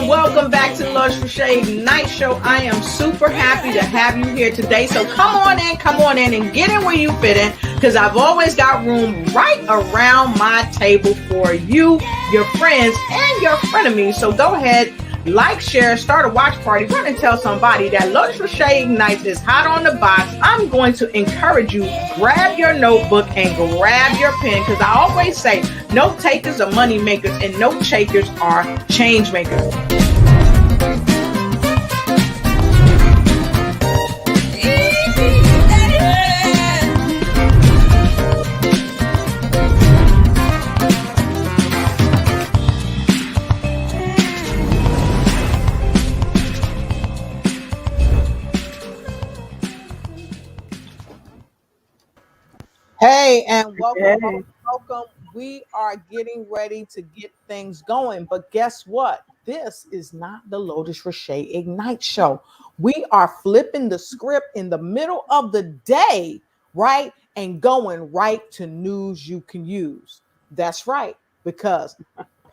and welcome back to the LotusRiche Ignite Show. I am super happy to have you here today. So come on in and get in where you fit in, because I've always got room right around my table for you, your friends, and your frenemies. So go ahead, like, share, start a watch party, run and tell somebody that LotusRiche Ignites is hot on the box. I'm going to encourage you, grab your notebook and grab your pen, because I always say note takers are money makers and note takers are change makers. Hey, and welcome. We are getting ready to get things going, but guess what? This is not the LotusRiche Ignite Show. We are flipping the script in the middle of the day, right? And going right to news you can use. That's right, because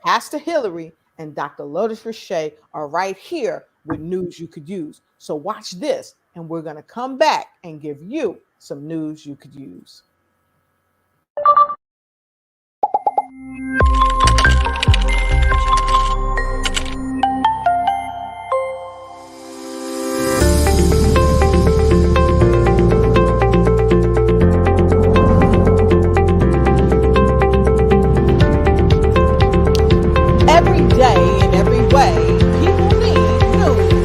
Pastor Hillary and Dr. LotusRiche are right here with news you could use. So watch this, and we're going to come back and give you some news you could use. Every day, in every way, people need news you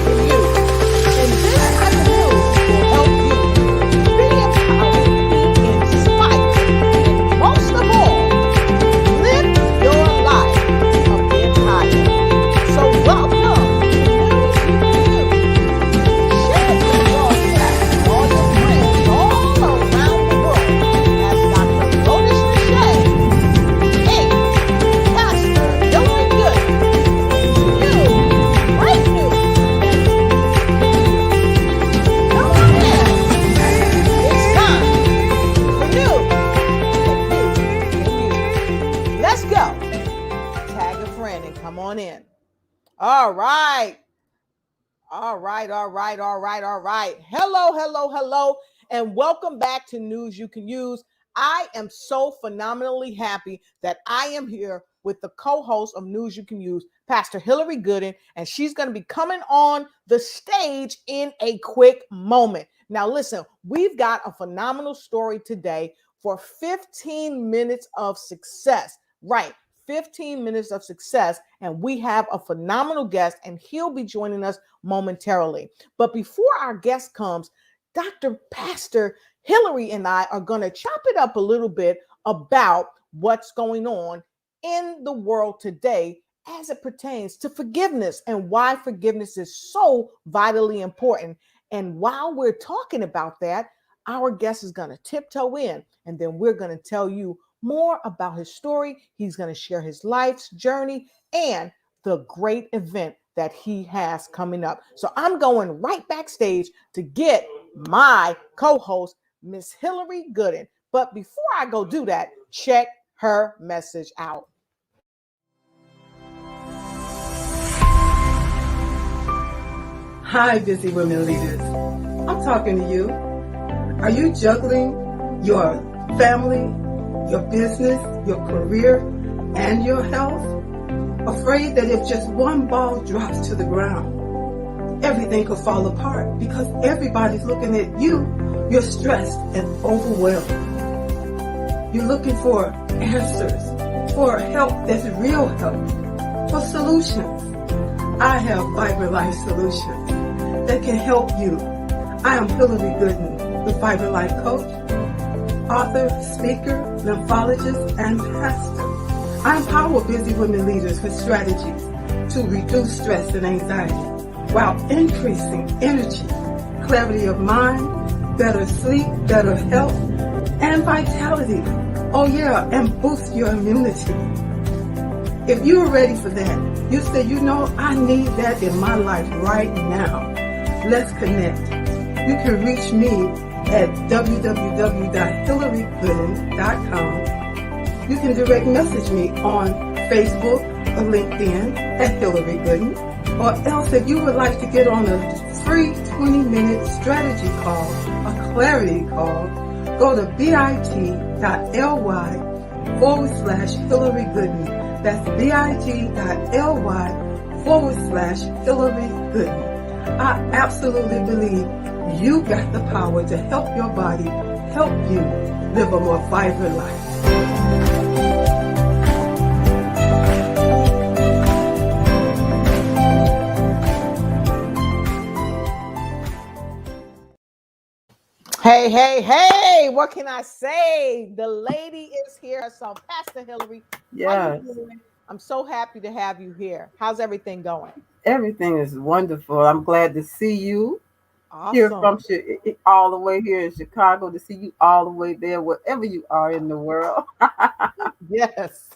can use. And this type of news will help you be empowered, be inspired, and most of all, live your life a bit higher. So welcome to News You Can Use. Share your broadcast with all your friends all around the world as Dr. LotusRiche come on in. All right. Hello, and welcome back to News You Can Use. I am so phenomenally happy that I am here with the co-host of News You Can Use, Pastor Hillary Gooden, and she's going to be coming on the stage in a quick moment. Now, listen, we've got a phenomenal story today for 15 minutes of success. Right. 15 minutes of success, and we have a phenomenal guest, and he'll be joining us momentarily. But before our guest comes, Pastor Hillary and I are going to chop it up a little bit about what's going on in the world today as it pertains to forgiveness and why forgiveness is so vitally important. And while we're talking about that, our guest is going to tiptoe in, and then we're going to tell you more about his story. He's going to share his life's journey and the great event that he has coming up. So I'm going right backstage to get my co-host, Miss Hillary Gooden. But before I go do that, check her message out. Hi, busy women leaders. I'm talking to you. Are you juggling your family, your business, your career, and your health? Afraid that if just one ball drops to the ground, everything could fall apart because everybody's looking at you. You're stressed and overwhelmed. You're looking for answers, for help that's real help, for solutions. I have Vibrant Life Solutions that can help you. I am Hillary Gooden, the Vibrant Life Coach, author, speaker, lymphologist, and pastor. I empower busy women leaders with strategies to reduce stress and anxiety while increasing energy, clarity of mind, better sleep, better health, and vitality. Oh yeah, and boost your immunity. If you're ready for that, you say, I need that in my life right now. Let's connect. You can reach me at www.hillarygooden.com. You can direct message me on Facebook, or LinkedIn at Hillary Gooden. Or else if you would like to get on a free 20-minute strategy call, a clarity call, go to bit.ly/Hillary Gooden. That's bit.ly/Hillary Gooden. I absolutely believe you got the power to help your body help you live a more vibrant life. Hey, hey, hey, what can I say? The lady is here herself, Pastor Hillary. Yes. How you doing? I'm so happy to have you here. How's everything going? Everything is wonderful. I'm glad to see you here Awesome. from all the way here in Chicago, to see you all the way there, wherever you are in the world. Yes.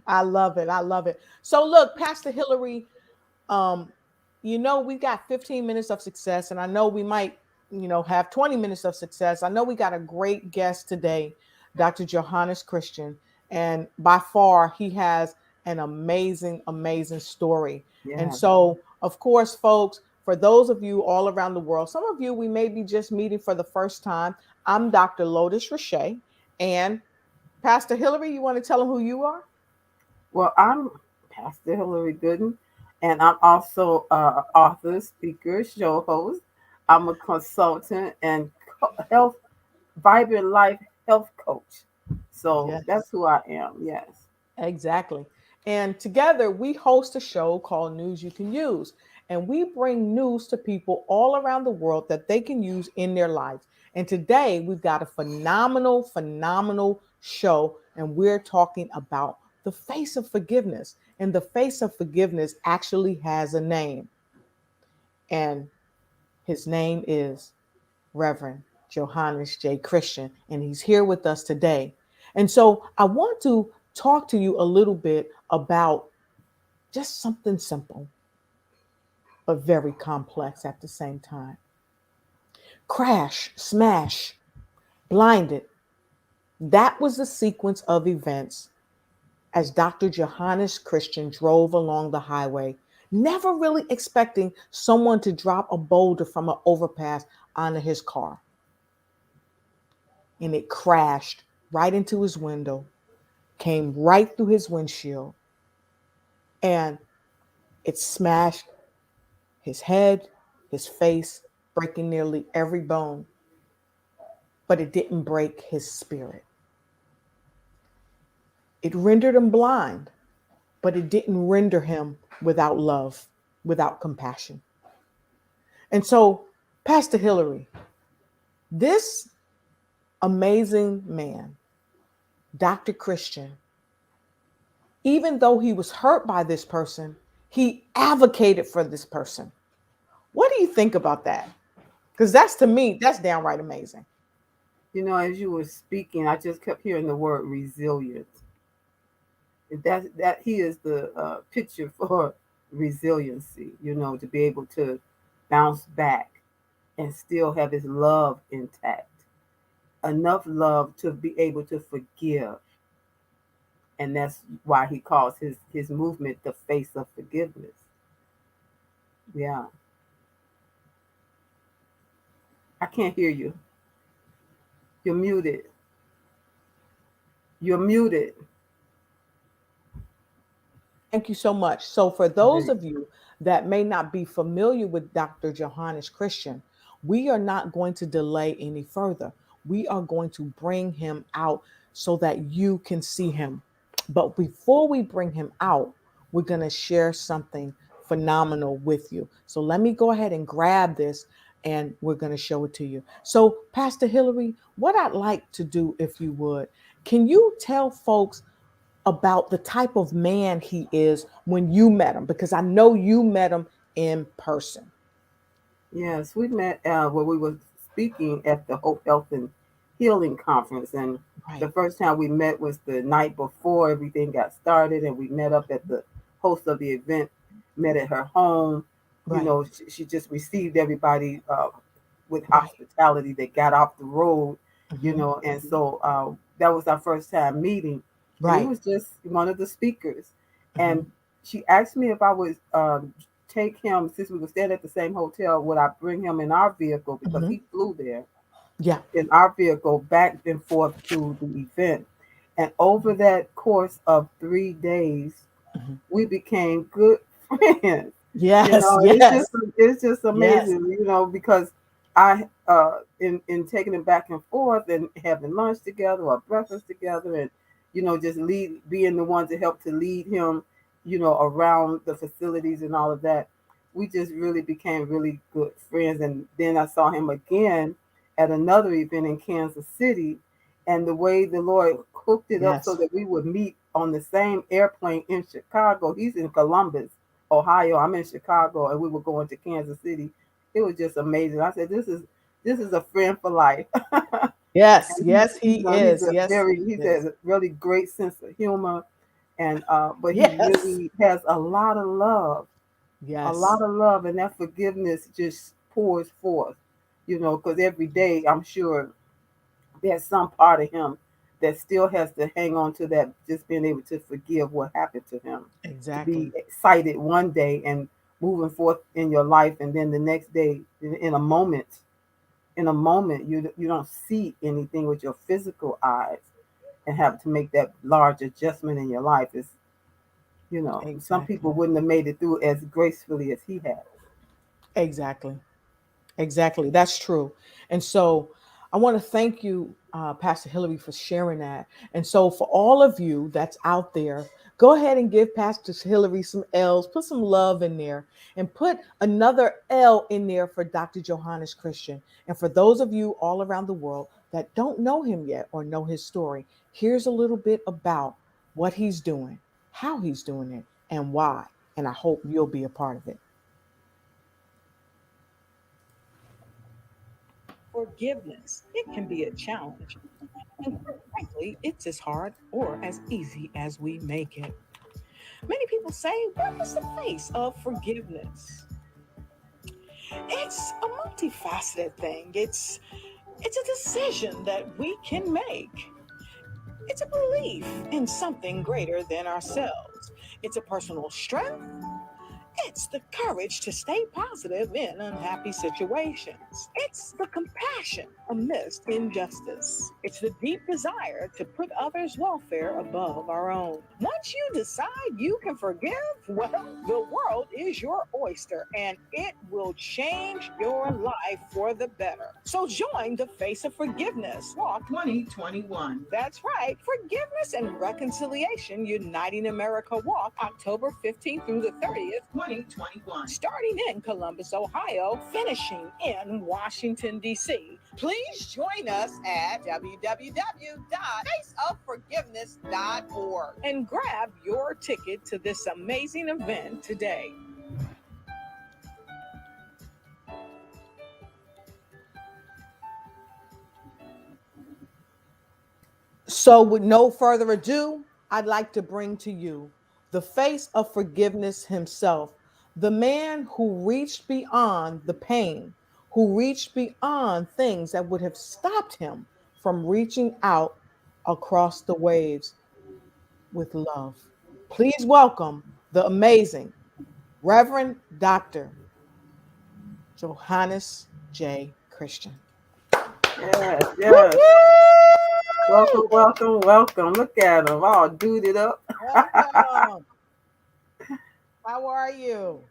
I love it. I love it. So look, Pastor Hillary, um, we got 15 minutes of success, and I know we might, have 20 minutes of success. I know we got a great guest today, Dr. Johannes Christian, and by far he has an amazing, amazing story. And Yeah. so, of course, folks, for those of you all around the world, some of you we may be just meeting for the first time. I'm Dr. LotusRiche, and Pastor Hillary, you want to tell them who you are? Well, I'm Pastor Hillary Gooden, and I'm also author, speaker, show host. I'm a consultant and health, vibrant life health coach. So that's Yes. who I am. Yes. Exactly. And together we host a show called News You Can Use. And we bring news to people all around the world that they can use in their lives. And today we've got a phenomenal, phenomenal show. And we're talking about the face of forgiveness. And the face of forgiveness actually has a name. And his name is Reverend Johannas J. Christian, and he's here with us today. And so I want to talk to you a little bit about just something simple, but very complex at the same time. Crash, smash, blinded. That was the sequence of events as Dr. Johannes Christian drove along the highway, never really expecting someone to drop a boulder from an overpass onto his car. And it crashed right into his window, came right through his windshield, and it smashed his head, his face, breaking nearly every bone. But it didn't break his spirit. It rendered him blind, but it didn't render him without love, without compassion. And so, Pastor Hillary, this amazing man, Dr. Christian, even though he was hurt by this person, he advocated for this person. What do you think about that? Because that's, to me, that's downright amazing. As you were speaking, I just kept hearing the word resilience. That he is the picture for resiliency. To be able to bounce back and still have his love intact, enough love to be able to forgive. And that's why he calls his movement the face of forgiveness. Yeah. I can't hear you. You're muted. You're muted. Thank you so much. So, for those of you that may not be familiar with Dr. Johannes Christian, we are not going to delay any further. We are going to bring him out so that you can see him. But before we bring him out, we're going to share something phenomenal with you. So, let me go ahead and grab this and we're going to show it to you. So, Pastor Hillary, what I'd like to do, if you would, can you tell folks about the type of man he is when you met him? Because I know you met him in person. Yes, we met where we were speaking at the Hope Health and Healing Conference. And the Right. first time we met was the night before everything got started. And we met up at the host of the event, met at her home. Right. She just received everybody with Right. hospitality. They got off the road, Hmm. and so that was our first time meeting. And he Right. was just one of the speakers. Hmm. And she asked me if I would take him, since we were staying at the same hotel, would I bring him in our vehicle, because Mhm. he flew there Yeah. in our vehicle back and forth to the event. And over that course of 3 days, Mhm. we became good friends. Yes, It's yes, just yes, amazing, because I in taking him back and forth and having lunch together or breakfast together, and just being the one to help to lead him, around the facilities and all of that. We just really became really good friends. And then I saw him again at another event in Kansas City, and the way the Lord hooked it up so yes. that we would meet on the same airplane in Chicago. He's in Columbus, Ohio. I'm in Chicago, and we were going to Kansas City. It was just amazing. I said, "This is a friend for life." Yes, And yes, he he's is. Yes, he he's is. a really great sense of humor, and but he Yes, really has a yes, lot of love, and that forgiveness just pours forth. Because every day I'm sure there's some part of him that still has to hang on to that, just being able to forgive what happened to him, to be exactly, excited one day and moving forth in your life, and then the next day, in a moment, you don't see anything with your physical eyes, and have to make that large adjustment in your life. Is some people exactly, wouldn't have made it through as gracefully as he has. exactly. Exactly. That's true. And so I want to thank you, Pastor Hillary, for sharing that. And so for all of you that's out there, go ahead and give Pastor Hillary some L's, put some love in there, and put another L in there for Dr. Johannes Christian. And for those of you all around the world that don't know him yet or know his story, here's a little bit about what he's doing, how he's doing it, and why. And I hope you'll be a part of it. Forgiveness, it can be a challenge. And quite frankly, it's as hard or as easy as we make it. Many people say, what is the face of forgiveness? It's a multifaceted thing. It's a decision that we can make. It's a belief in something greater than ourselves. It's a personal strength. It's the courage to stay positive in unhappy situations. It's the compassion amidst injustice. It's the deep desire to put others' welfare above our own. Once you decide you can forgive, well, the world is your oyster and it will change your life for the better. So join the Face of Forgiveness Walk 2021. That's right, Forgiveness and Reconciliation Uniting America Walk, October 15th through the 30th, 2021. Starting in Columbus, Ohio, finishing in Washington, D.C. Please join us at www.faceofforgiveness.org and grab your ticket to this amazing event today. So, with no further ado, I'd like to bring to you the face of forgiveness himself, the man who reached beyond the pain, who reached beyond things that would have stopped him from reaching out across the waves with love. Please welcome the amazing Reverend Dr. Johannas J. Christian. Yes, yes. Welcome, Woo-hoo! welcome, welcome. Look at him, all duded up. Welcome. How are you?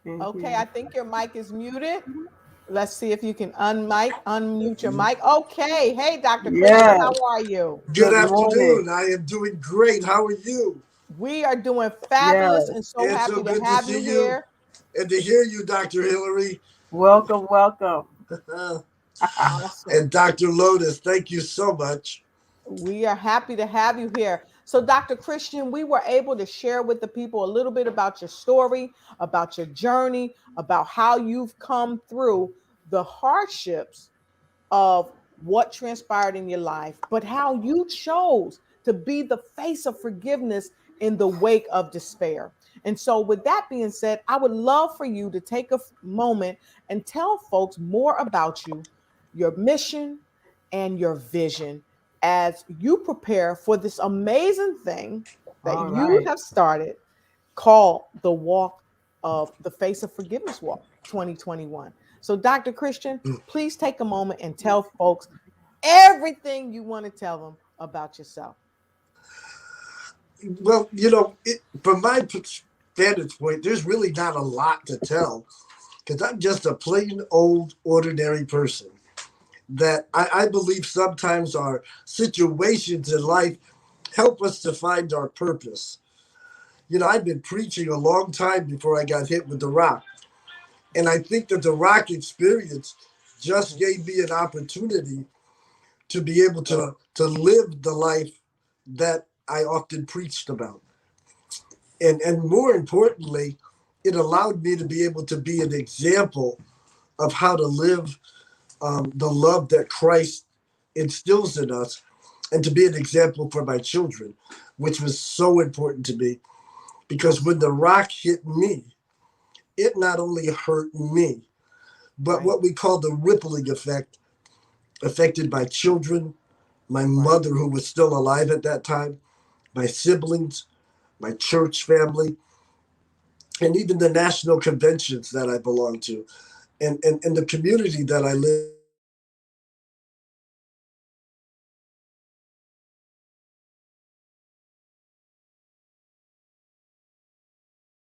Thank Okay, you. I think your mic is muted. Let's see if you can unmute your mic. Okay. Hey, Dr. Christian, Yes. how are you? Good Good morning. afternoon. I am doing great. How are you? We are doing fabulous Yes. and so It's so happy to good to have see you you here. and to hear you, Dr. Hillary, Welcome, welcome. Awesome. and Dr. Lotus. Thank you so much. We are happy to have you here. So, Dr. Christian, we were able to share with the people a little bit about your story, about your journey, about how you've come through the hardships of what transpired in your life, but how you chose to be the face of forgiveness in the wake of despair. And so, with that being said, I would love for you to take a moment and tell folks more about you, your mission, and your vision as you prepare for this amazing thing. that All you right. have started called the Walk of the Face of Forgiveness Walk 2021. So, Dr. Christian, please take a moment and tell folks everything you want to tell them about yourself. Well, from my vantage point, there's really not a lot to tell because I'm just a plain old ordinary person. That I believe sometimes our situations in life help us to find our purpose. I've been preaching a long time before I got hit with the rock. And I think that the rock experience just gave me an opportunity to be able to live the life that I often preached about. And more importantly, it allowed me to be able to be an example of how to live the love that Christ instills in us and to be an example for my children, which was so important to me because when the rock hit me, it not only hurt me, but what we call the rippling effect affected my children, my mother, who was still alive at that time, my siblings, my church family, and even the national conventions that I belong to, and the community that I live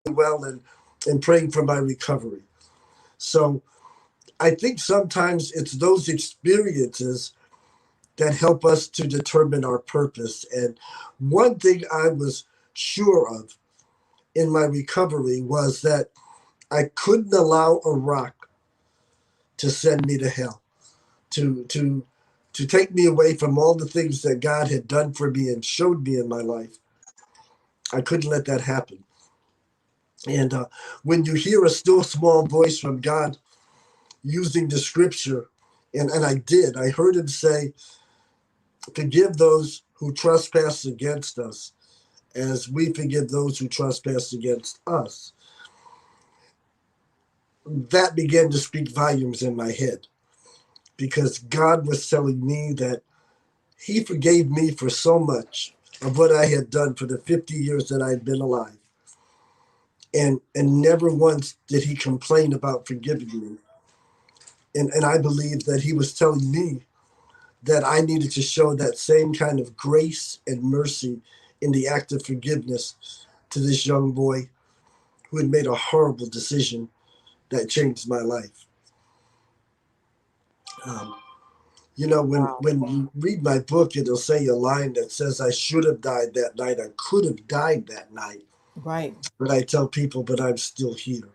well and praying for my recovery. So I think sometimes it's those experiences that help us to determine our purpose. And one thing I was sure of in my recovery was that I couldn't allow a rock to send me to hell, to take me away from all the things that God had done for me and showed me in my life. I couldn't let that happen. And when you hear a still small voice from God using the scripture, and I heard him say, forgive those who trespass against us as we forgive those who trespass against us. That began to speak volumes in my head because God was telling me that he forgave me for so much of what I had done for the 50 years that I'd been alive. And never once did he complain about forgiving me. And I believe that he was telling me that I needed to show that same kind of grace and mercy in the act of forgiveness to this young boy who had made a horrible decision that changed my life. Um, when you read my book, it'll say a line that says, I should have died that night. I could have died that night. Right. But I tell people, but I'm still here.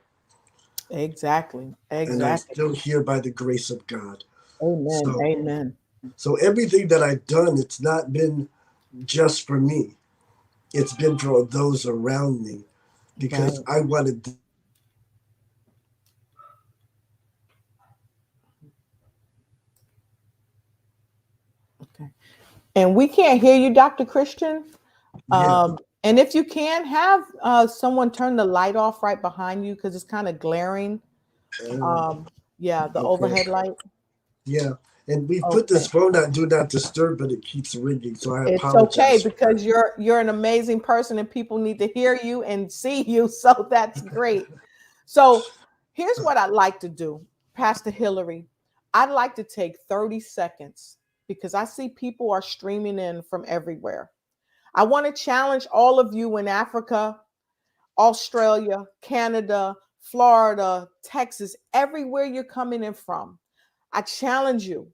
Exactly. And I'm Exactly. still here by the grace of God. Amen. So, Amen. so everything that I've done, it's not been just for me. It's been for those around me Right. because I wanted. Okay. And we can't hear you, Dr. Christian. Yeah. And if you can have someone turn the light off right behind you because it's kind of glaring. Uh, Um, yeah, the okay. overhead light. Yeah. And we put Okay. this phone on do not disturb, but it keeps ringing. So I It's okay apologize for that. because you're an amazing person and people need to hear you and see you. So that's great. So here's what I'd like to do, Pastor Hillary. I'd like to take 30 seconds because I see people are streaming in from everywhere. I want to challenge all of you in Africa, Australia, Canada, Florida, Texas, everywhere you're coming in from. I challenge you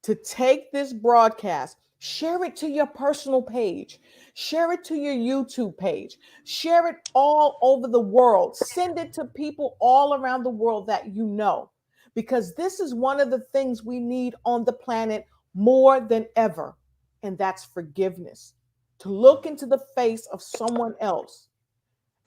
to take this broadcast, share it to your personal page, share it to your YouTube page, share it all over the world, send it to people all around the world that you know, because this is one of the things we need on the planet more than ever, and that's forgiveness. To look into the face of someone else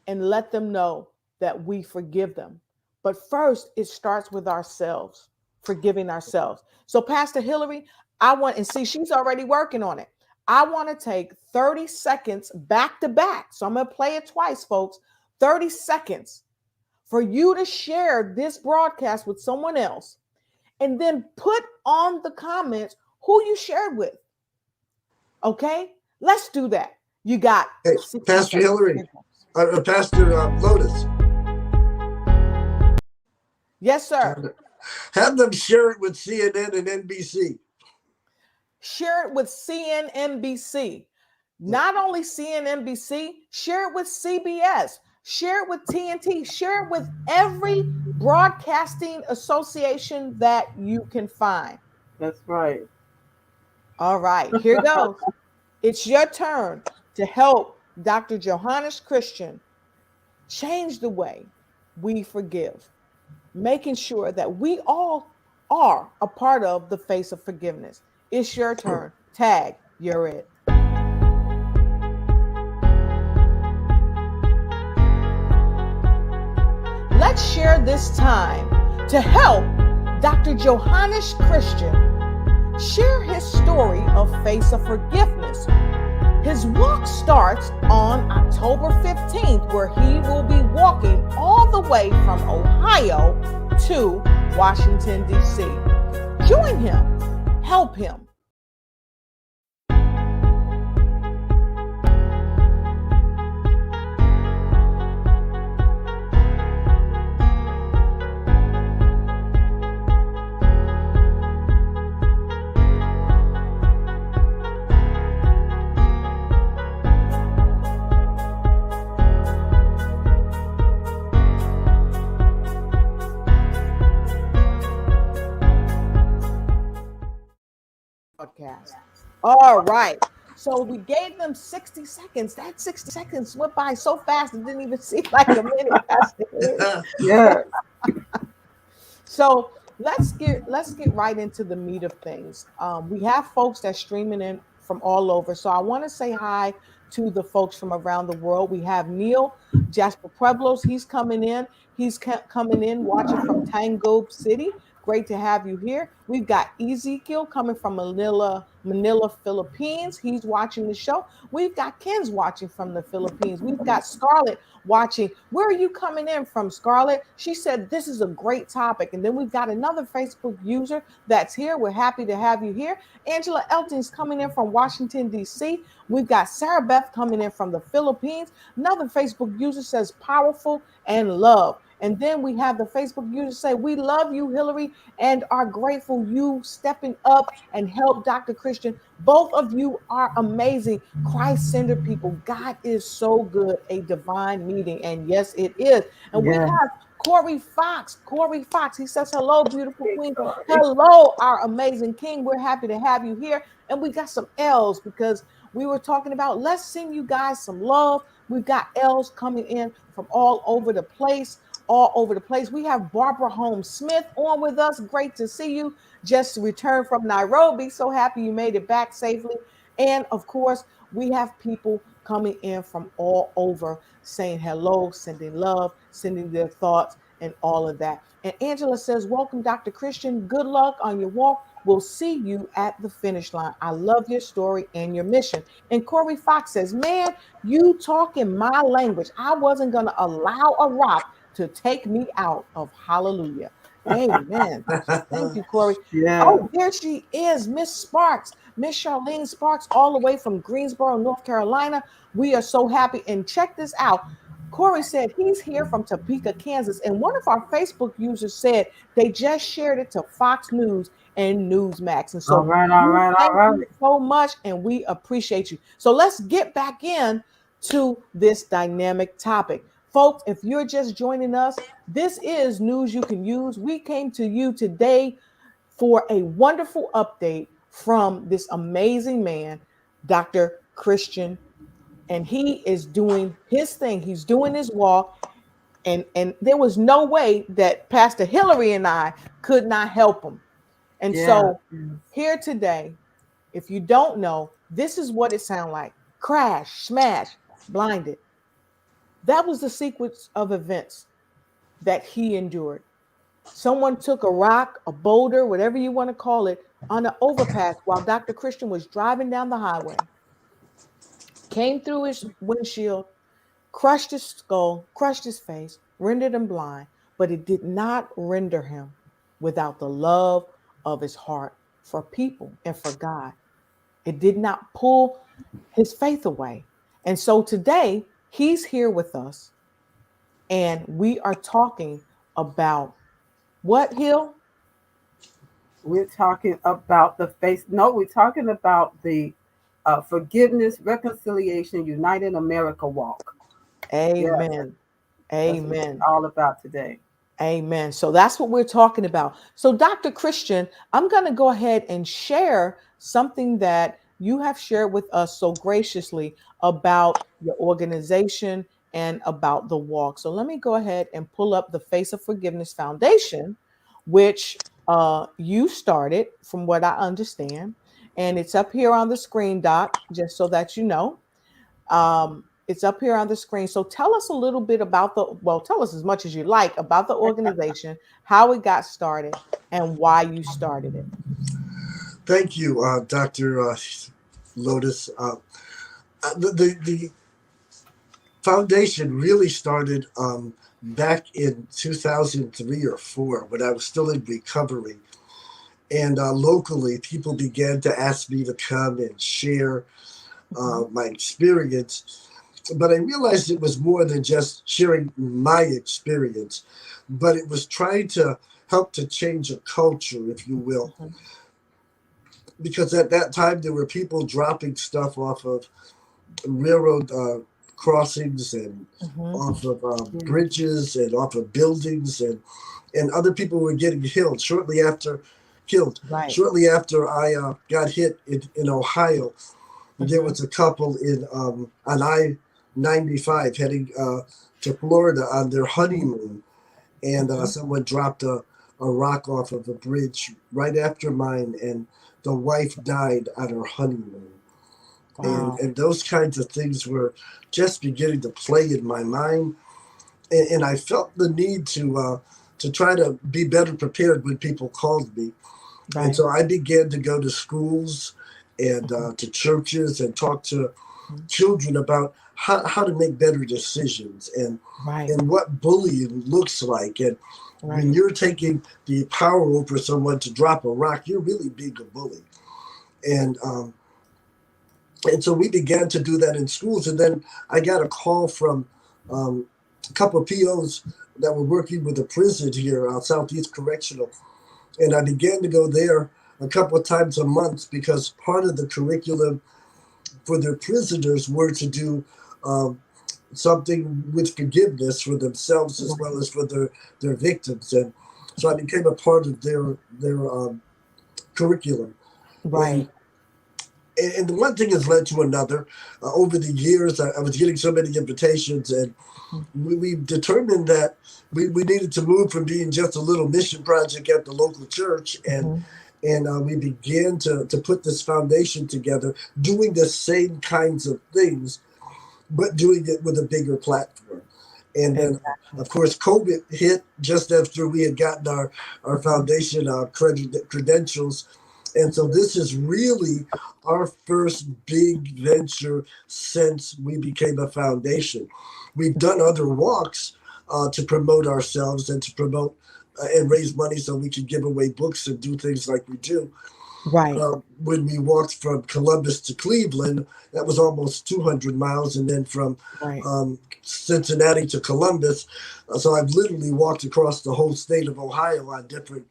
and let them know that we forgive them. But first, it starts with ourselves, forgiving ourselves. So, Pastor Hillary, I want, and see, she's already working on it. I want to take 30 seconds back to back. So, I'm going to play it twice, folks. 30 seconds for you to share this broadcast with someone else and then put on the comments who you shared with. Okay, let's do that. You got Hey, 60 Pastor seconds. Hillary, Pastor Lotus. Yes, sir. Have them share it with CNN and NBC. Share it with CNNBC. Not only CNNBC, share it with CBS, share it with TNT, share it with every broadcasting association that you can find. That's right. All right, here goes. It's your turn to help Dr. Johannas Christian change the way we forgive, making sure that we all are a part of the face of forgiveness. It's your turn. Tag, you're it. Let's share this time to help Dr. Johannes Christian share his story of face of forgiveness. His walk starts on October 15th, where he will be walking all the way from Ohio to Washington, D.C. Join him, help him. Podcast. All right. So we gave them 60 seconds. That 60 seconds went by so fast it didn't even seem like a minute. Yeah. So let's get right into the meat of things. We have folks that's streaming in from all over. So I want to say hi to the folks from around the world. We have Neil Jasper Pueblos. He's coming in. He's coming in watching from Tango City. Great to have you here. We've got Ezekiel coming from Manila, Philippines. He's watching the show. We've got Ken's watching from the Philippines. We've got Scarlett watching. Where are you coming in from, Scarlett? She said this is a great topic. And then we've got another Facebook user that's here. We're happy to have you here. Angela Elton's coming in from Washington, D.C. We've got Sarah Beth coming in from the Philippines. Another Facebook user says powerful and love. And then we have the Facebook user say, we love you, Hillary, and are grateful you stepping up and help Dr. Christian. Both of you are amazing. Christ-centered people. God is so good. A divine meeting. And yes, it is. And we have Corey Fox. Corey Fox. He says, hello, beautiful queen. Hello, our amazing king. We're happy to have you here. And we got some L's because we were talking about, let's send you guys some love. We've got L's coming in from all over the place. We have Barbara Holmes Smith on with us. Great to see you. Just returned from Nairobi. So happy you made it back safely. And of course, we have people coming in from all over saying hello, sending love, sending their thoughts and all of that. And Angela says, welcome, Dr. Christian. Good luck on your walk. We'll see you at the finish line. I love your story and your mission. And Corey Fox says, man, you talk in my language. I wasn't going to allow a rock to take me out of hallelujah. Amen. Thank you, Corey. Yeah. Oh, there she is, Miss Sparks, Miss Charlene Sparks, all the way from Greensboro, North Carolina. We are so happy. And check this out. Corey said he's here from Topeka, Kansas. And one of our Facebook users said they just shared it to Fox News and Newsmax. And so all right. Thank you so much, and we appreciate you. So let's get back in to this dynamic topic. Folks, if you're just joining us, this is News You Can Use. We came to you today for a wonderful update from this amazing man, Dr. Christian, and he is doing his thing. He's doing his walk, and there was no way that Pastor Hillary and I could not help him. And so here today, if you don't know, this is what it sounded like. Crash, smash, blinded. That was the sequence of events that he endured. Someone took a rock, a boulder, whatever you want to call it, on an overpass while Dr. Christian was driving down the highway, came through his windshield, crushed his skull, crushed his face, rendered him blind, but it did not render him without the love of his heart for people and for God. It did not pull his faith away. And so today he's here with us and we are talking about what, Hill? We're talking about the face. No, we're talking about the forgiveness, reconciliation, united America walk. Yes, Amen. that's what it's Amen. all about today. Amen. So that's what we're talking about. So, Dr. Christian, I'm going to go ahead and share something that you have shared with us so graciously about your organization and about the walk. So, let me go ahead and pull up the Face of Forgiveness Foundation, which you started, from what I understand. And it's up here on the screen, Doc, just so that you know. It's up here on the screen. So tell us a little bit about tell us as much as you like about the organization, how it got started, and why you started it. Thank you, Dr. Lotus. The foundation really started back in 2003 or 4 when I was still in recovery. And locally, people began to ask me to come and share my experience. But I realized it was more than just sharing my experience, but it was trying to help to change a culture, if you will. Mhm. Because at that time, there were people dropping stuff off of railroad crossings and Mhm. off of Yeah. bridges and off of buildings, and other people were getting killed. Right. Shortly after I got hit in Ohio, there Mhm. was a couple on I-95 heading to Florida on their Mhm. honeymoon, and Mhm. someone dropped a rock off of a bridge right after mine, and the wife died on her honeymoon. Wow. And those kinds of things were just beginning to play in my mind, and I felt the need to try to be better prepared when people called me. And Right. so I began to go to schools and Mhm. to churches and talk to Mhm. children about how to make better decisions Right. and what bullying looks like. And when Right. you're taking the power over someone to drop a rock, you're really being a bully. And and so we began to do that in schools. And then I got a call from a couple of POs that were working with a prison here, Southeast Correctional. And I began to go there a couple of times a month because part of the curriculum for their prisoners were to do um, something with forgiveness for themselves as well Right. as for their victims. And so I became a part of their curriculum. And Right. and one thing has led to another. Over the years, I was getting so many invitations, and Mhm. we determined that we needed to move from being just a little mission project at the local church, Mhm. and we began to put this foundation together, doing the same kinds of things, but doing it with a bigger platform. And then, Exactly. of course, COVID hit just after we had gotten our Mhm. foundation credentials. And so this is really our first big venture since we became a foundation. We've done other walks to promote ourselves and to promote and raise money so we can give away books and do things like we do. Right. When we walked from Columbus to Cleveland, that was almost 200 miles, and then from Right. Cincinnati to Columbus. So I've literally walked across the whole state of Ohio on different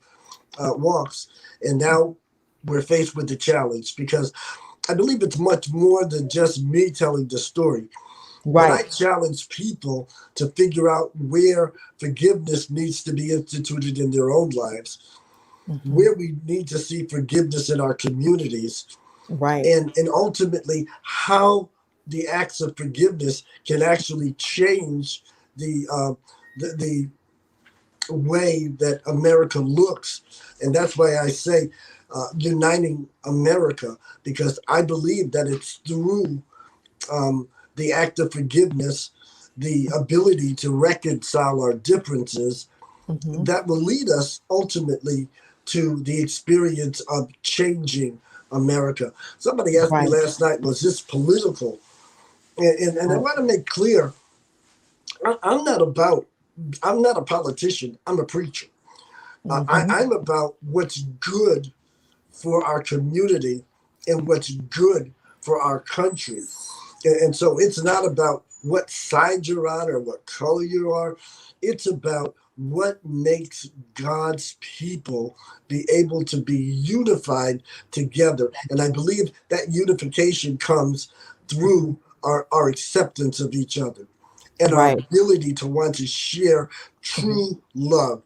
walks, and now we're faced with the challenge because I believe it's much more than just me telling the story. But I Right. challenge people to figure out where forgiveness needs to be instituted in their own lives, Mhm. where we need to see forgiveness in our communities, Right. and ultimately how the acts of forgiveness can actually change the way that America looks. And that's why I say uniting America, because I believe that it's through the act of forgiveness, the ability to reconcile our differences, Mhm. that will lead us ultimately to the experience of changing America. Somebody asked me Right. last night, was this political? And I Right. want to make clear, I'm not about, I'm not a politician, I'm a preacher. Mhm. I'm about what's good for our community and what's good for our country. And so it's not about what side you're on or what color you are. It's about what makes God's people be able to be unified together. And I believe that unification comes through our acceptance of each other and our Right. ability to want to share true love,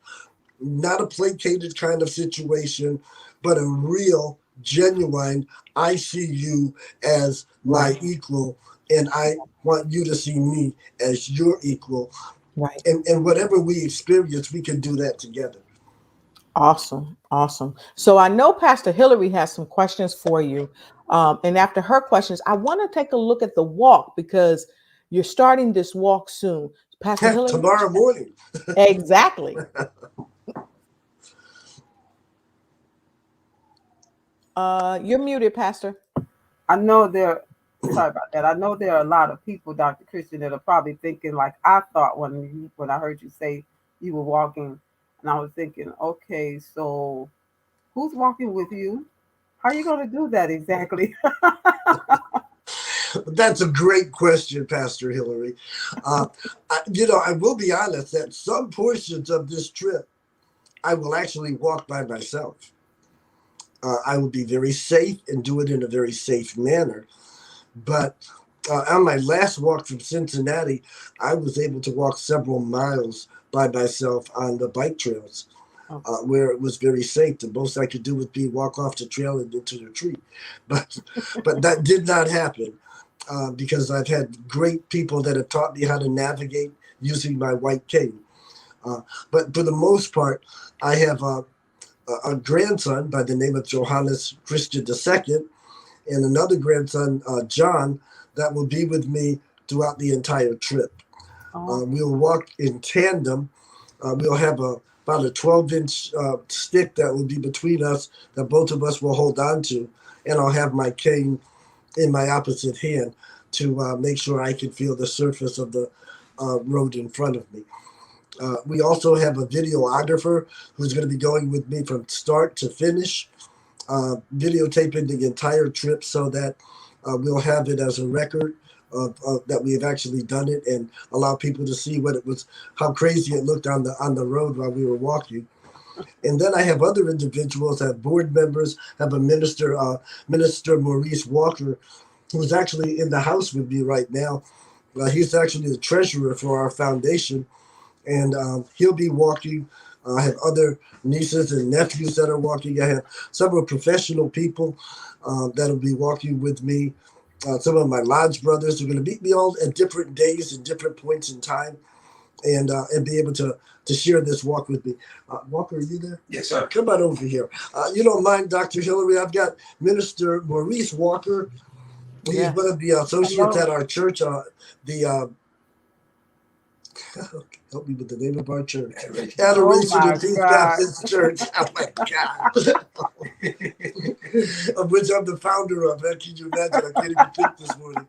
not a placated kind of situation, but a real, genuine, I see you as my equal, and I want you to see me as your equal. Right. And whatever we experience, we can do that together. Awesome. Awesome. So I know Pastor Hillary has some questions for you. And after her questions, I want to take a look at the walk because you're starting this walk soon. Pastor Hillary? Tomorrow morning. Exactly. You're muted, Pastor. I know sorry about that. I know there are a lot of people, Dr. Christian, that are probably thinking like I thought when I heard you say you were walking, and I was thinking, okay, so who's walking with you? How are you going to do that exactly? That's a great question, Pastor Hillary. I will be honest that some portions of this trip, I will actually walk by myself. I will be very safe and do it in a very safe manner. But on my last walk from Cincinnati, I was able to walk several miles by myself on the bike trails where it was very safe. The most I could do would be walk off the trail and into the tree. But that did not happen because I've had great people that have taught me how to navigate using my white cane. But for the most part, I have a grandson by the name of Johannas J, and another grandson, John, that will be with me throughout the entire trip. We'll walk in tandem. We'll have about a 12-inch stick that will be between us that both of us will hold on to, and I'll have my cane in my opposite hand to make sure I can feel the surface of the road in front of me. We also have a videographer who's going to be going with me from start to finish, videotaping the entire trip so that we'll have it as a record of that we have actually done it and allow people to see what it was, how crazy it looked on the road while we were walking. And then I have other individuals, I have board members, have a minister, Minister Maurice Walker, who's actually in the house with me right now. He's actually the treasurer for our foundation, and he'll be walking. I have other nieces and nephews that are walking. I have several professional people that'll be walking with me. Some of my lodge brothers are going to meet me all at different days and different points in time, and be able to share this walk with me. Walker, are you there? Yes, sir. Come on over here. You don't mind, Dr. Hillary? I've got Minister Maurice Walker. He's one of the associates at our church. Help me with the name of our church. Adoration and Peace Baptist Church. Oh my God. Of which I'm the founder of. Can you imagine? I can't even think this morning.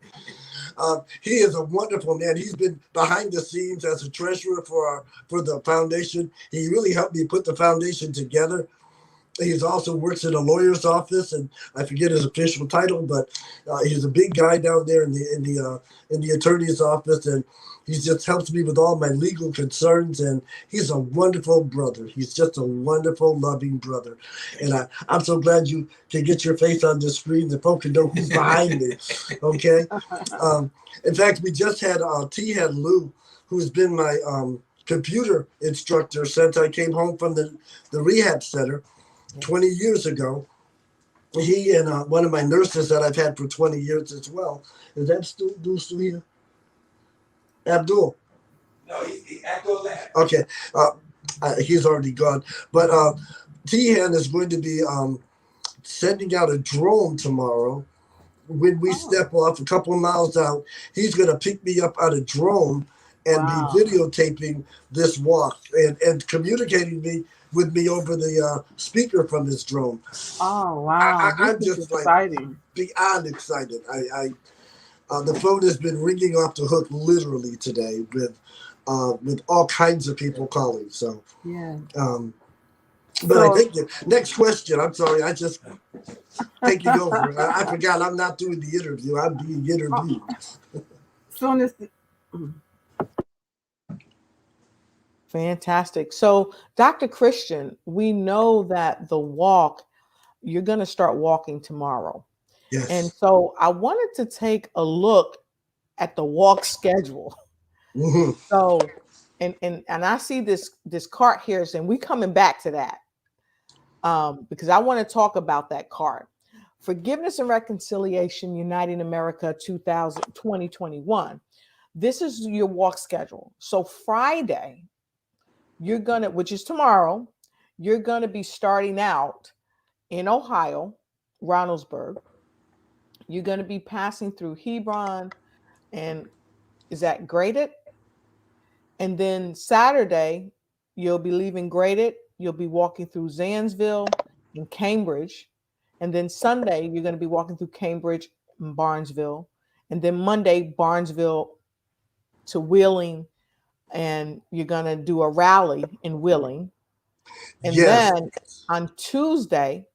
He is a wonderful man. He's been behind the scenes as a treasurer for the foundation. He really helped me put the foundation together. He's also works in a lawyer's office, and I forget his official title, but he's a big guy down there in the attorney's office, and he just helps me with all my legal concerns. And he's a wonderful brother. He's just a wonderful, loving brother. And I'm so glad you can get your face on the screen. The folks can know who's behind me. Okay. In fact, we just had T-Head Lou, who's been my computer instructor since I came home from the rehab center 20 years ago. He and one of my nurses that I've had for 20 years as well. Is that still here? Abdul? No, Abdul left. Okay. He's already gone. But T-Han is going to be sending out a drone tomorrow. When we step off a couple of miles out, he's going to pick me up on a drone and be videotaping this walk and communicating with me over the speaker from this drone. Oh, wow. I'm just exciting. Beyond excited. The phone has been ringing off the hook literally today with all kinds of people calling. So, But I So, think the next question, I'm sorry, I just taking over. I forgot I'm not doing the interview. I'm being interviewed. soon as Fantastic. So, Dr. Christian, we know that the walk, you're going to start walking tomorrow. And Yes. so I wanted to take a look at the walk schedule. Hmm. So, and I see this cart here, and we coming back to that because I want to talk about that cart. Forgiveness and Reconciliation, Uniting America 2021. This is your walk schedule. So Friday, you're gonna, which is tomorrow, you're gonna be starting out in Ohio, Ronaldsburg. You're gonna be passing through Hebron and is that graded? And then Saturday, you'll be leaving graded. You'll be walking through Zanesville and Cambridge. And then Sunday, you're going to be walking through Cambridge and Barnesville. And then Monday, Barnesville to Wheeling. And you're going to do a rally in Wheeling. And Yes. then on Tuesday,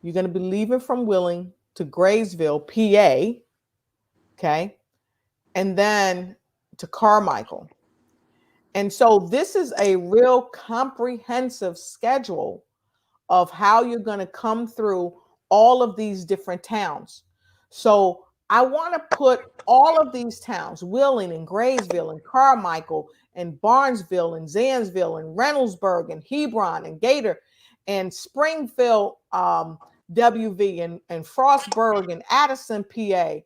you're going to be leaving from Wheeling to Graysville, PA. Okay. And then to Carmichael. And so this is a real comprehensive schedule of how you're going to come through all of these different towns. So I want to put all of these towns, Wheeling and Graysville and Carmichael and Barnesville and Zanesville and Reynoldsburg and Hebron and Gator and Springfield, WV and Frostburg and Addison, PA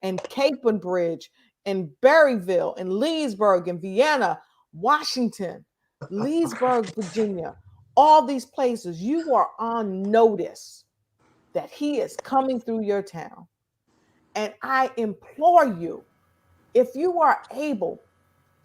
and Capernbridge and Berryville and Leesburg and Vienna, Washington, Leesburg, Virginia, all these places, you are on notice that he is coming through your town. And I implore you, if you are able,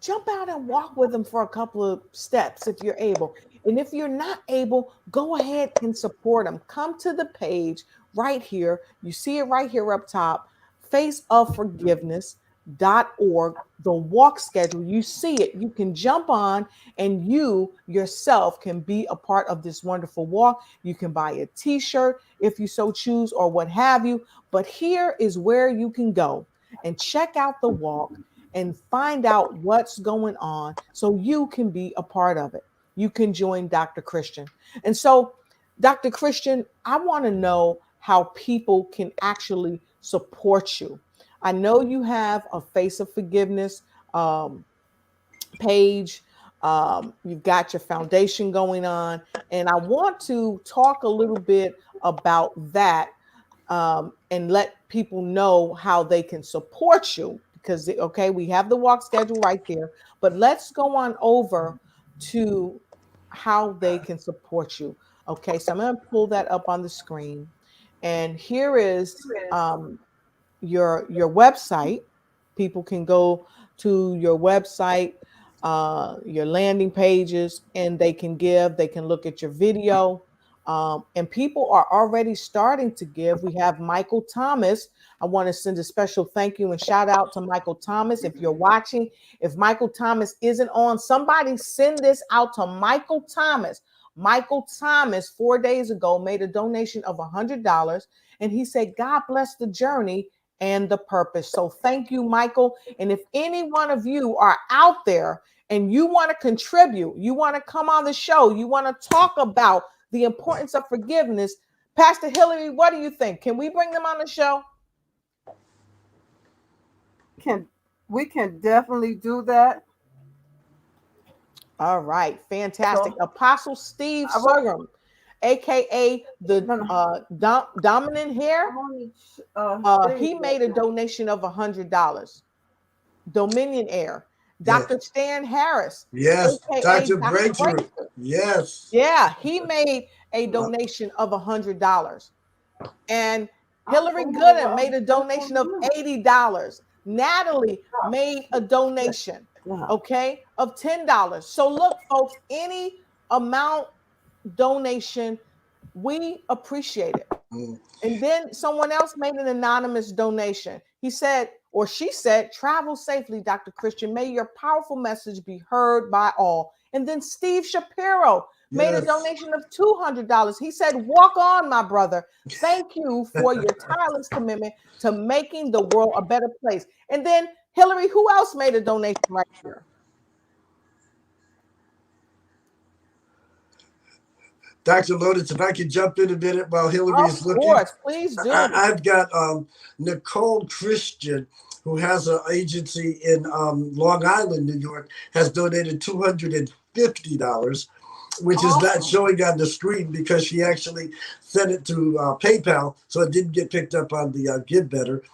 jump out and walk with him for a couple of steps if you're able. And if you're not able, go ahead and support him. Come to the page right here. You see it right here up top, faceofforgiveness.org, the walk schedule. You see it. You can jump on and you yourself can be a part of this wonderful walk. You can buy a t-shirt if you so choose or what have you. But here is where you can go and check out the walk and find out what's going on so you can be a part of it. You can join Dr. Christian. And so, Dr. Christian, I want to know how people can actually support you. I know you have a Face of Forgiveness page. You've got your foundation going on. And I want to talk a little bit about that and let people know how they can support you because, okay, we have the walk schedule right there, but let's go on over to how they can support you. Okay, so I'm going to pull that up on the screen. And here is your website. People can go to your website, your landing pages, and they can give. They can look at your video. And people are already starting to give. We have Michael Thomas. I want to send a special thank you and shout out to Michael Thomas. If you're watching, if Michael Thomas isn't on, somebody send this out to Michael Thomas. Michael Thomas 4 days ago made a donation of $100, and he said, God bless the journey and the purpose. So thank you, Michael. And if any one of you are out there and you want to contribute, you want to come on the show, you want to talk about the importance of forgiveness, Pastor Hillary, what do you think? Can we bring them on the show? we can definitely do that. All right, fantastic. So, Apostle Steve Sorghum, aka the dominant hair, he made a donation of $100. Dominion Air. Dr. Yes. Stan Harris. Yes, Dr. Breakthrough. Yes. Yeah, he made a donation of $100. And Hillary Gooden made a donation of $80. Natalie made a donation, okay, of $10. So look, folks, any amount donation, we appreciate it. And then someone else made an anonymous donation. He said, or she said, travel safely, Dr. Christian. May your powerful message be heard by all. And then Steve Shapiro made a Yes. donation of $200. He said, "Walk on, my brother. Thank you for your tireless commitment to making the world a better place." And then, Hillary, who else made a donation right here? Dr. Lotus, if I could jump in a minute while Hillary Of is looking. course, please do. I've got Nicole Christian, who has an agency in Long Island, New York, has donated $250, which is not Awesome. showing on the screen because she actually sent it to PayPal, so it didn't get picked up on the Give Better.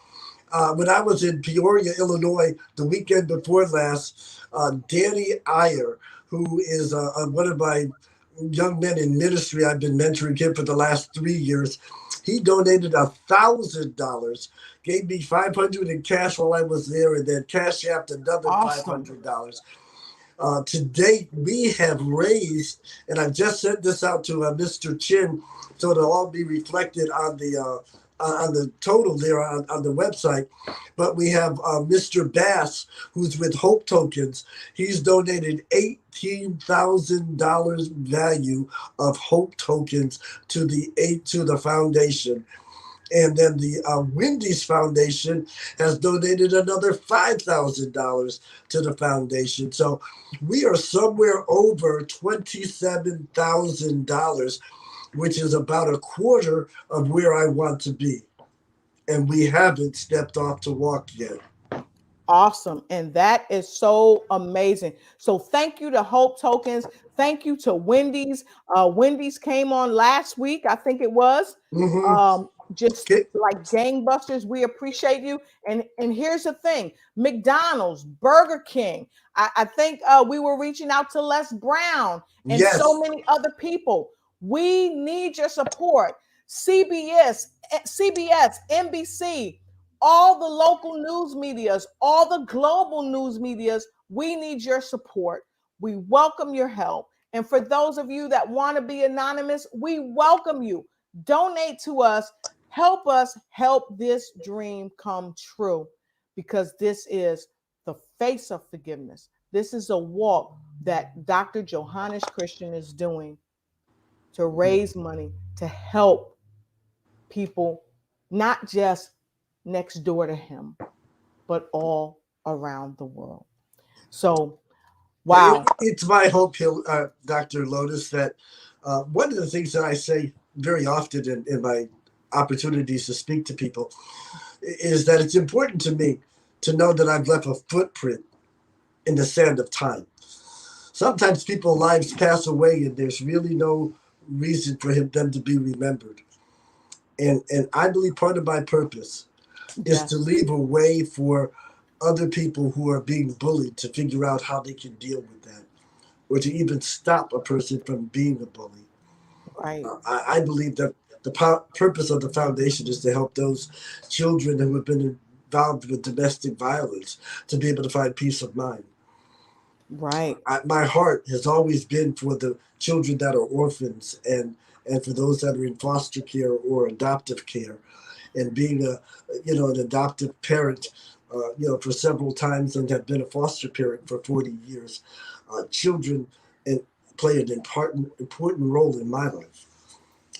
When I was in Peoria, Illinois, the weekend before last, Danny Iyer, who is one of my young men in ministry, I've been mentoring him for the last 3 years. He donated $1,000, gave me $500 in cash while I was there, and then cash apped another Awesome. $500. To date, we have raised, and I've just sent this out to Mr. Chin, so it'll all be reflected on the total there on the website. But we have Mr. Bass, who's with Hope Tokens. He's donated $18,000 value of Hope Tokens to the foundation. And then the Wendy's Foundation has donated another $5,000 to the foundation. So we are somewhere over $27,000, which is about a quarter of where I want to be. And we haven't stepped off to walk yet. Awesome. And that is so amazing. So thank you to Hope Tokens. Thank you to Wendy's. Wendy's came on last week, I think it was. Just like gangbusters. We appreciate you. And here's the thing: McDonald's, Burger King. I think we were reaching out to Les Brown and so many other people. We need your support. CBS, NBC, all the local news medias, all the global news medias, we need your support. We welcome your help. And for those of you that want to be anonymous, we welcome you. Donate to us. Help us help this dream come true, because this is the face of forgiveness. This is a walk that Dr. Johannas Christian is doing to raise money to help people, not just next door to him, but all around the world. So, wow. It's my hope, Dr. Lotus, that one of the things that I say very often in my opportunities to speak to people is that it's important to me to know that I've left a footprint in the sand of time. Sometimes people's lives pass away and there's really no reason for them to be remembered. And I believe part of my purpose is to leave a way for other people who are being bullied to figure out how they can deal with that, or to even stop a person from being a bully. Right. I believe that the purpose of the foundation is to help those children who have been involved with domestic violence to be able to find peace of mind. Right. My heart has always been for the children that are orphans and for those that are in foster care or adoptive care, and being an adoptive parent, for several times, and have been a foster parent for 40 years. Children play an important role in my life.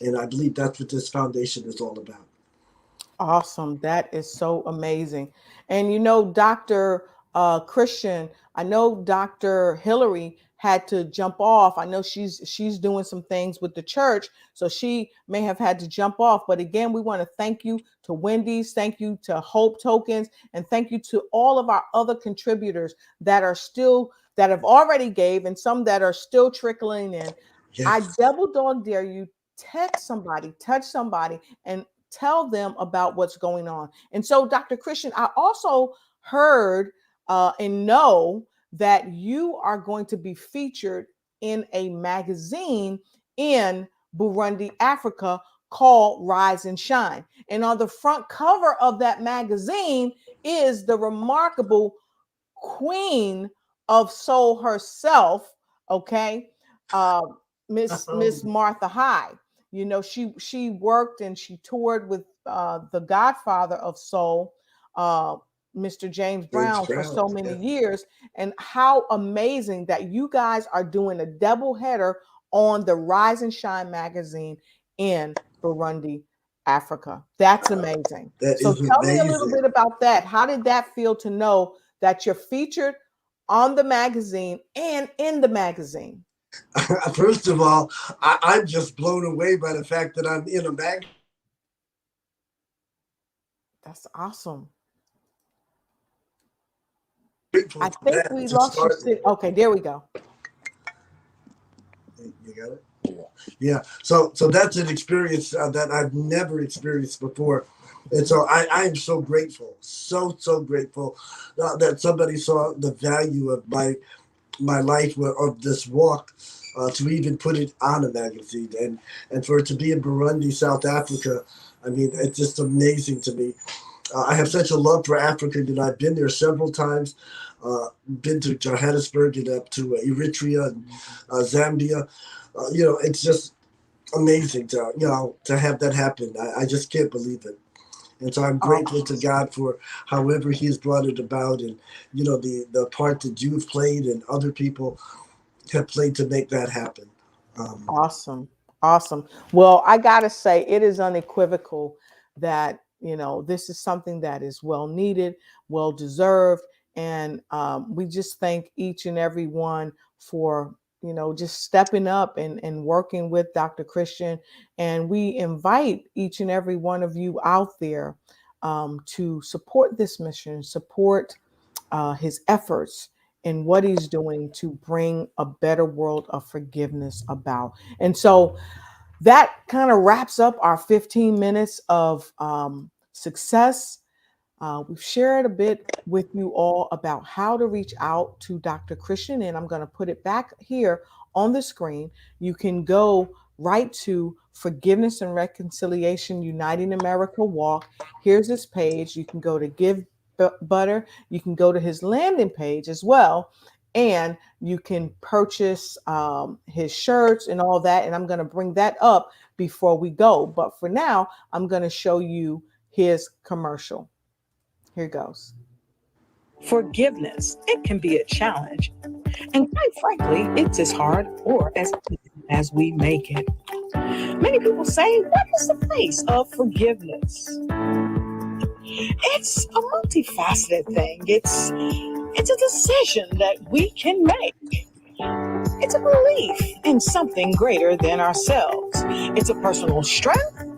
And I believe that's what this foundation is all about. Awesome. That is so amazing. And Dr. Christian, I know Dr. Hillary had to jump off. I know she's doing some things with the church, so she may have had to jump off. But again, we want to thank you to Wendy's, thank you to Hope Tokens, and thank you to all of our other contributors that have already gave, and some that are still trickling in. Yes. I double dog dare you, text somebody, touch somebody, and tell them about what's going on. And so, Dr. Christian, I also heard and know that you are going to be featured in a magazine in Burundi, Africa, called Rise and Shine. And on the front cover of that magazine is the remarkable Queen of Soul herself, okay, Miss Martha Hyde. She worked and she toured with the godfather of soul, Mr. James Brown, for so many years. And how amazing that you guys are doing a double header on the Rise and Shine magazine in Burundi, Africa. That's amazing. That So is tell me a little amazing. bit about that. How did that feel to know that you're featured on the magazine and in the magazine? First of all, I'm just blown away by the fact that I'm in a magazine. That's awesome. Grateful I for think that we to lost you. start. Okay, there we go. You got it? Yeah. So that's an experience that I've never experienced before. And so I am so grateful, so grateful that somebody saw the value of my life, of this walk, to even put it on a magazine, and for it to be in Burundi, South Africa. I mean, it's just amazing to me. I have such a love for Africa. I've been there several times. Been to Johannesburg and up to Eritrea and Zambia. It's just amazing to have that happen. I just can't believe it. And so I'm grateful to God for however He's brought it about, and the part that you've played and other people have played to make that happen. Awesome. Awesome. Well, I got to say, it is unequivocal that, this is something that is well needed, well deserved. And we just thank each and every one for, just stepping up and working with Dr. Christian. And we invite each and every one of you out there to support this mission, support his efforts in what he's doing to bring a better world of forgiveness about. And so that kind of wraps up our 15 minutes of success. We've shared a bit with you all about how to reach out to Dr. Christian, and I'm going to put it back here on the screen. You can go right to Forgiveness and Reconciliation Uniting America Walk. Here's his page. You can go to Give Butter. You can go to his landing page as well, and you can purchase his shirts and all that. And I'm going to bring that up before we go. But for now, I'm going to show you his commercial. Here goes. Forgiveness, it can be a challenge. And quite frankly, it's as hard or as easy as we make it. Many people say, what is the face of forgiveness? It's a multifaceted thing. It's a decision that we can make. It's a belief in something greater than ourselves. It's a personal strength.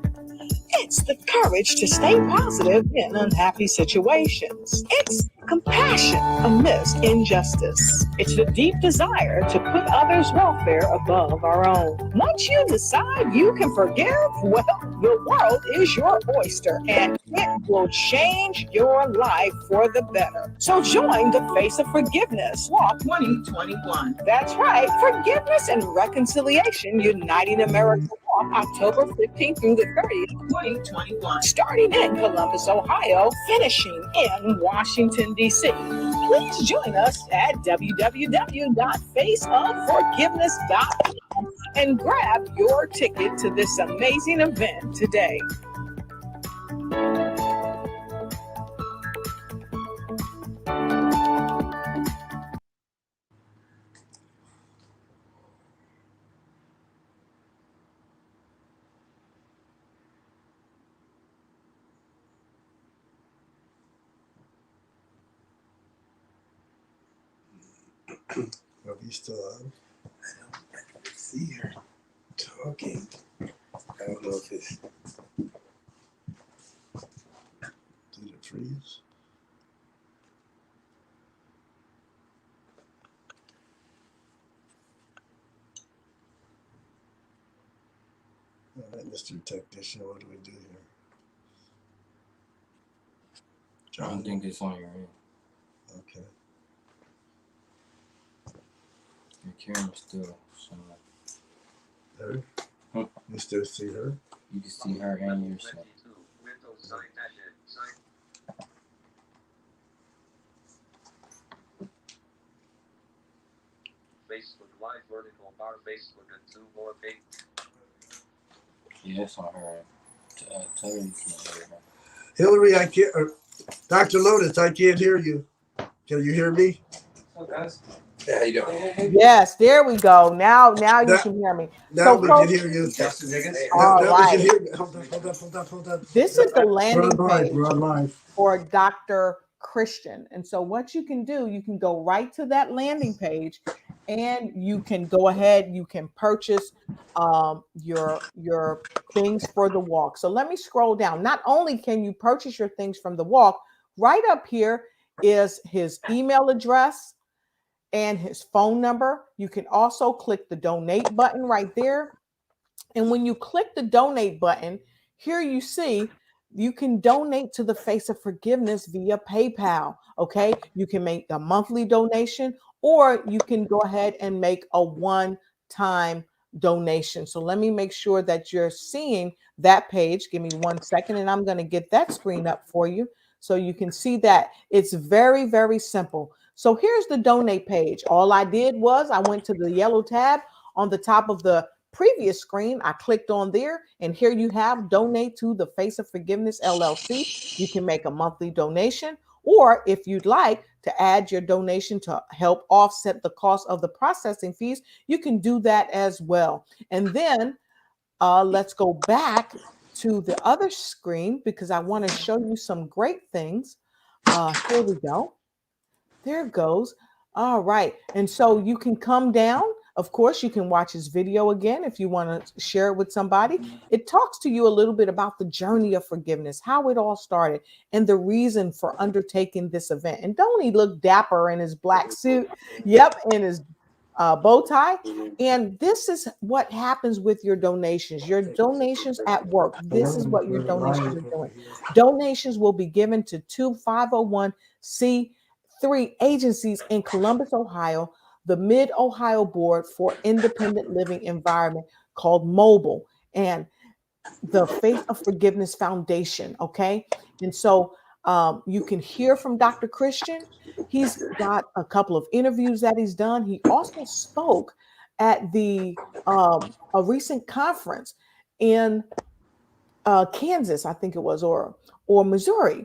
It's the courage to stay positive in unhappy situations. It's compassion amidst injustice. It's the deep desire to put others' welfare above our own. Once you decide you can forgive, well, the world is your oyster, and it will change your life for the better. So join the Face of Forgiveness Walk 2021. That's right, Forgiveness and Reconciliation Uniting America Walk, October 15th through the 30th, 2021. Starting in Columbus, Ohio, finishing in Washington, D.C. Please join us at www.faceofforgiveness.com and grab your ticket to this amazing event today. Are we still on? I don't see her talking. I don't know if it's. Did it freeze? All right, Mr. Technician, what do we do here? I don't think it's on your end. Okay. Your camera's still showing. Her? Huh? You still see her? You can see her and yourself. Facebook Live vertical bar Facebook and 2 more page. Yeah, it's on her end. Tell her you can't hear her. Hillary, I can't. Dr. Lotus, I can't hear you. Can you hear me? So guys, Yeah, how you doing? Yes, there we go. Now you Now, can hear me. now So, we can Coach, hear you. all Now we can right. hear you. Hold on. This is the We're on landing live. page We're on live. for Dr. Christian. And so what you can do, you can go right to that landing page and you can go ahead, you can purchase your things for the walk. So let me scroll down. Not only can you purchase your things from the walk, right up here is his email address and his phone number. You can also click the donate button right there. And when you click the donate button, here you see you can donate to the Face of Forgiveness via PayPal. Okay. You can make a monthly donation or you can go ahead and make a one-time donation. So let me make sure that you're seeing that page. Give me 1 second and I'm going to get that screen up for you so you can see that. It's very, very simple. So here's the donate page. All I did was I went to the yellow tab on the top of the previous screen. I clicked on there and here you have donate to the Face of Forgiveness LLC. You can make a monthly donation, or if you'd like to add your donation to help offset the cost of the processing fees, you can do that as well. And then let's go back to the other screen because I want to show you some great things. Here we go. There it goes. All right. And so you can come down. Of course, you can watch his video again if you want to share it with somebody. It talks to you a little bit about the journey of forgiveness, how it all started, and the reason for undertaking this event. And don't he look dapper in his black suit? Yep, in his bow tie. And this is what happens with your donations. Your donations at work. This is what your donations are doing. Donations will be given to two 501c3 agencies in Columbus, Ohio, the Mid-Ohio Board for Independent Living Environment called Mobile, and the Faith of Forgiveness Foundation. Okay. And so you can hear from Dr. Christian. He's got a couple of interviews that he's done. He also spoke at the a recent conference in Kansas, I think it was, or Missouri,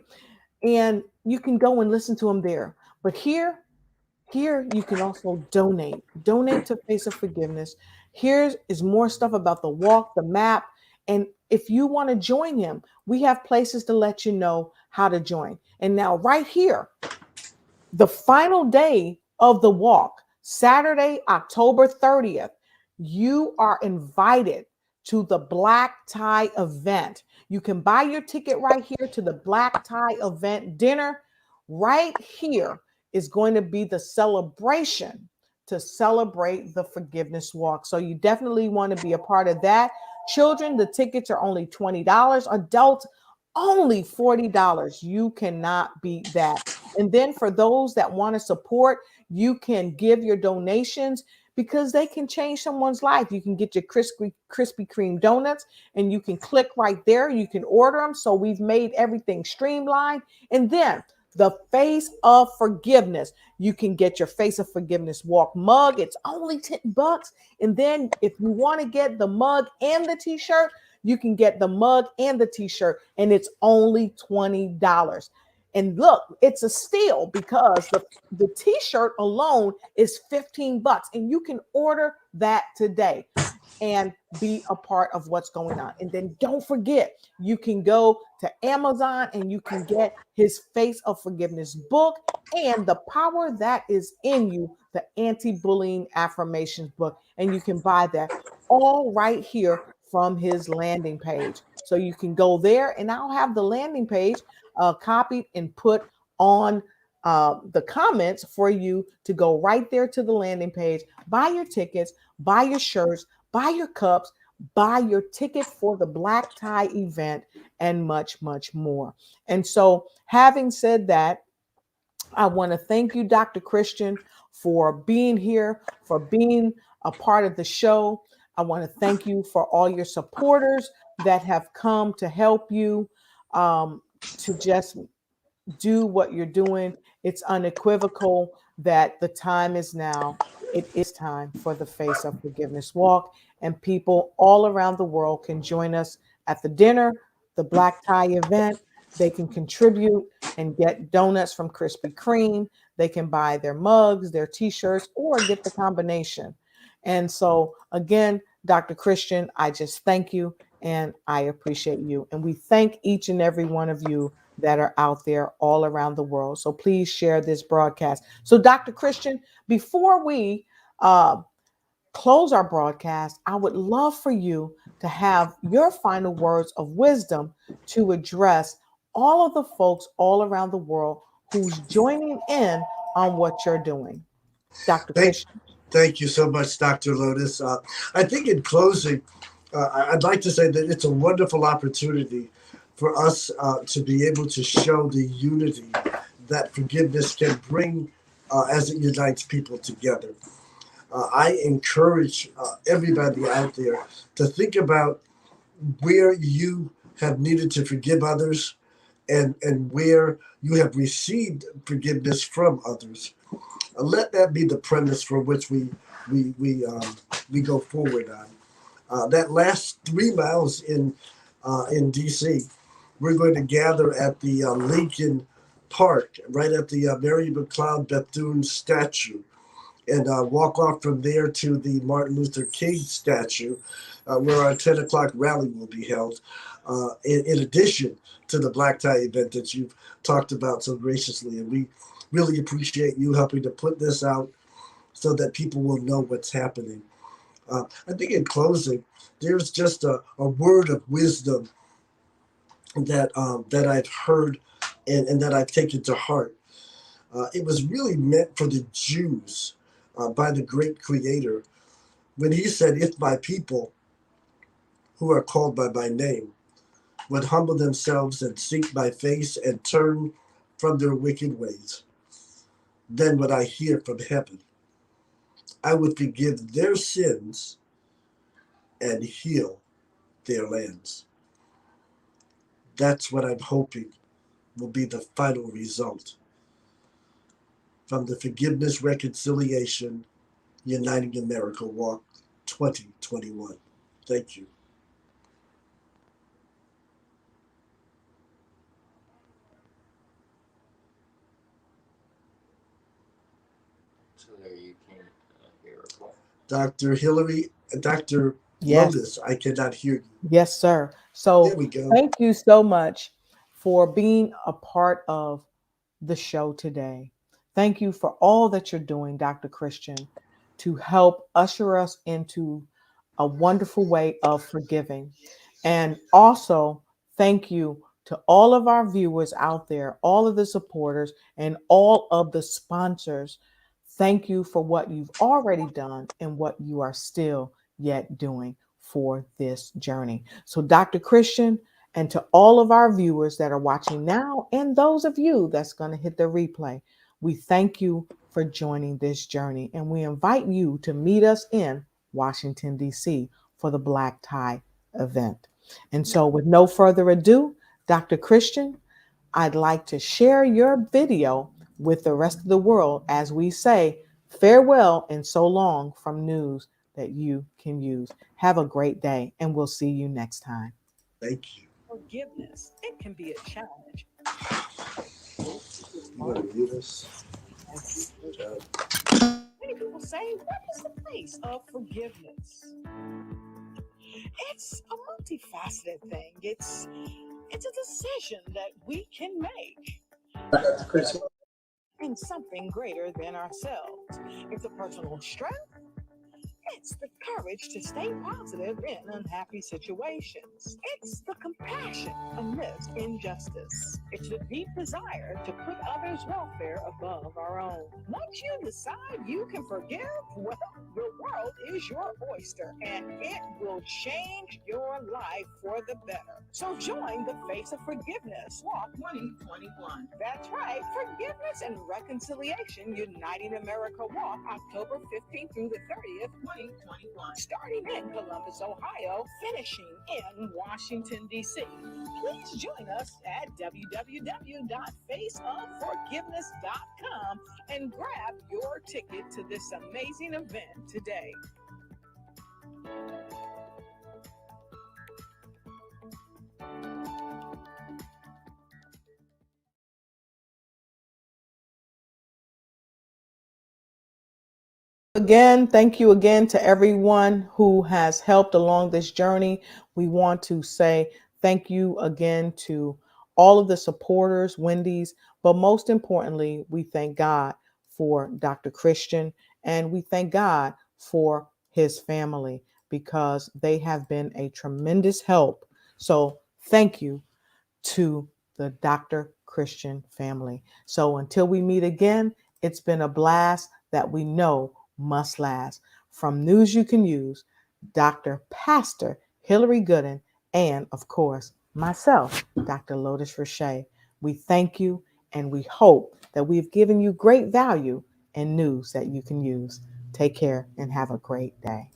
and you can go and listen to him there. But here you can also donate to Face of Forgiveness. Here is more stuff about the walk, the map, and if you want to join him, we have places to let you know how to join. And now right here, the final day of the walk, Saturday, October 30th, you are invited to the black tie event. You can buy your ticket right here to the black tie event dinner. Right here is going to be the celebration to celebrate the forgiveness walk. So you definitely want to be a part of that. Children, the tickets are only $20. Adults, only $40. You cannot beat that. And then for those that want to support, you can give your donations because they can change someone's life. You can get your Krispy Kreme donuts and you can click right there. You can order them. So we've made everything streamlined. And then the Face of Forgiveness. You can get your Face of Forgiveness walk mug. It's only $10. And then if you want to get the mug and the t-shirt, you can get the mug and the t-shirt, and it's only $20. And look, it's a steal because the t-shirt alone is $15, and you can order that today and be a part of what's going on. And then don't forget, you can go to Amazon and you can get his Face of Forgiveness book and The Power That Is in You, the anti-bullying affirmations book. And you can buy that all right here from his landing page. So you can go there, and I'll have the landing page copied and put on the comments for you to go right there to the landing page, buy your tickets, buy your shirts, buy your cups, buy your ticket for the black tie event, and much, much more. And so, having said that, I want to thank you, Dr. Christian, for being here, for being a part of the show. I want to thank you for all your supporters that have come to help you to just do what you're doing. It's unequivocal that the time is now. It is time for the Face of Forgiveness walk, and people all around the world can join us at the dinner, the black tie event. They can contribute and get donuts from Krispy Kreme. they can buy their mugs, their t-shirts, or get the combination. And so again, Dr. Christian, I just thank you and I appreciate you. And we thank each and every one of you that are out there all around the world. So please share this broadcast. So Dr. Christian, before we close our broadcast, I would love for you to have your final words of wisdom to address all of the folks all around the world who's joining in on what you're doing. Dr. Thank, Christian. thank you so much, Dr. Lotus. I think in closing, I'd like to say that it's a wonderful opportunity for us to be able to show the unity that forgiveness can bring as it unites people together. I encourage everybody out there to think about where you have needed to forgive others and where you have received forgiveness from others. Let that be the premise for which we go forward on. That last 3 miles in D.C., we're going to gather at the Lincoln Park, right at the Mary McLeod Bethune statue, and walk off from there to the Martin Luther King statue, where our 10 o'clock rally will be held, in addition to the black tie event that you've talked about so graciously. And we really appreciate you helping to put this out so that people will know what's happening. I think in closing, there's just a word of wisdom that I've heard and that I've taken to heart. It was really meant for the Jews by the great Creator when he said, "If my people who are called by my name would humble themselves and seek my face and turn from their wicked ways, then would I hear from heaven. I would forgive their sins and heal their lands." That's what I'm hoping will be the final result from the Forgiveness, Reconciliation, Uniting America Walk 2021. Thank you. So there you can hear a report. Dr. Hillary, Dr. Yes. Lotus, I cannot hear you. Yes, sir. There So we go. thank you so much for being a part of the show today. Thank you for all that you're doing, Dr. Christian, to help usher us into a wonderful way of forgiving. And also, thank you to all of our viewers out there, all of the supporters, and all of the sponsors. Thank you for what you've already done and what you are still yet doing for this journey. So, Dr. Christian, and to all of our viewers that are watching now, and those of you that's going to hit the replay, we thank you for joining this journey. And we invite you to meet us in Washington, D.C. for the Black Tie event. And so, with no further ado, Dr. Christian, I'd like to share your video with the rest of the world as we say farewell and so long from news that you can use. Have a great day, and we'll see you next time. Thank you. Forgiveness, it can be a challenge. You want to mute us? Many people say, what is the place of forgiveness? It's a multifaceted thing. It's a decision that we can make. And something greater than ourselves. It's a personal strength. It's the courage to stay positive in unhappy situations. It's the compassion amidst injustice. It's the deep desire to put others' welfare above our own. Once you decide you can forgive, well, the world is your oyster and it will change your life for the better. So join the Face of Forgiveness Walk 2021. That's right, Forgiveness and Reconciliation Uniting America Walk, October 15th through the 30th, 2021. Starting in Columbus, Ohio, finishing in Washington, D.C. Please join us at www.faceofforgiveness.com and grab your ticket to this amazing event today. Again, thank you again to everyone who has helped along this journey. We want to say thank you again to all of the supporters, Wendy's, but most importantly, we thank God for Dr. Christian, and we thank God for his family because they have been a tremendous help. So thank you to the Dr. Christian family. So until we meet again, it's been a blast that we know must last. From News You Can Use, Dr. Pastor Hillary Gooden, and of course, myself, Dr. Lotus Riche. We thank you and we hope that we've given you great value and news that you can use. Take care and have a great day.